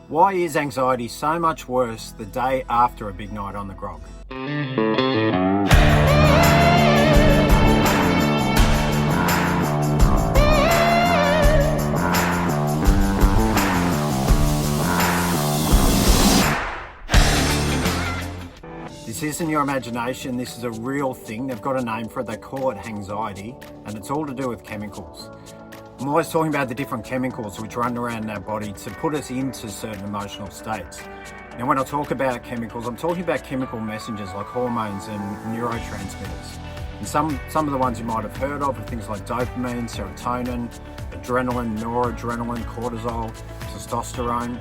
Why is anxiety so much worse the day after a big night on the grog? This isn't your imagination, this is a real thing. They've got a name for it, they call it anxiety, and it's all to do with chemicals. I'm always talking about the different chemicals which run around our body to put us into certain emotional states. Now when I talk about chemicals, I'm talking about chemical messengers like hormones and neurotransmitters. And some of the ones you might have heard of are things like dopamine, serotonin, adrenaline, noradrenaline, cortisol, testosterone.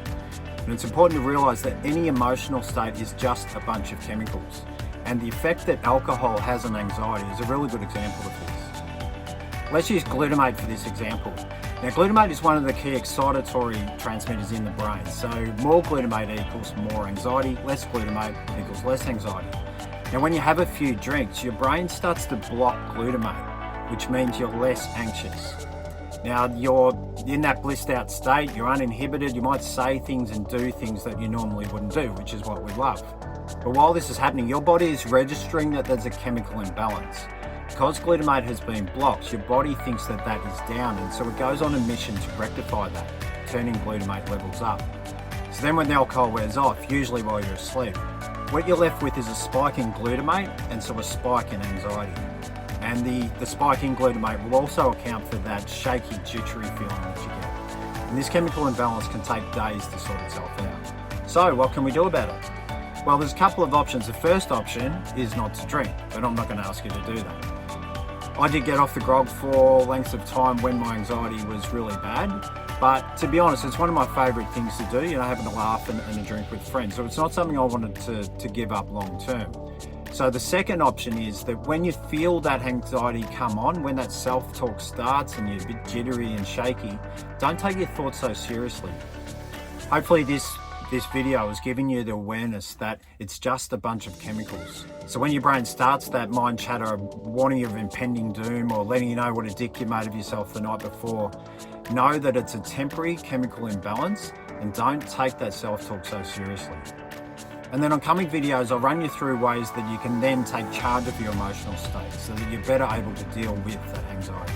And it's important to realise that any emotional state is just a bunch of chemicals. And the effect that alcohol has on anxiety is a really good example of this. Let's use glutamate for this example. Now glutamate is one of the key excitatory transmitters in the brain. So more glutamate equals more anxiety, less glutamate equals less anxiety. Now when you have a few drinks, your brain starts to block glutamate, which means you're less anxious. Now you're in that blissed out state, you're uninhibited, you might say things and do things that you normally wouldn't do, which is what we love. But while this is happening, your body is registering that there's a chemical imbalance. Because glutamate has been blocked, your body thinks that that is down, and so it goes on a mission to rectify that, turning glutamate levels up. So then when the alcohol wears off, usually while you're asleep, what you're left with is a spike in glutamate and so a spike in anxiety. And the spike in glutamate will also account for that shaky, jittery feeling that you get. And this chemical imbalance can take days to sort itself out. So what can we do about it? Well, there's a couple of options. The first option is not to drink, but I'm not going to ask you to do that. I did get off the grog for lengths of time when my anxiety was really bad, but to be honest, it's one of my favourite things to do, having a laugh and a drink with friends. So it's not something I wanted to give up long term. So the second option is that when you feel that anxiety come on, when that self-talk starts and you're a bit jittery and shaky, don't take your thoughts so seriously. Hopefully this video is giving you the awareness that it's just a bunch of chemicals. So when your brain starts that mind chatter, warning you of impending doom or letting you know what a dick you made of yourself the night before, know that it's a temporary chemical imbalance and don't take that self-talk so seriously. And then on coming videos, I'll run you through ways that you can then take charge of your emotional state so that you're better able to deal with that anxiety.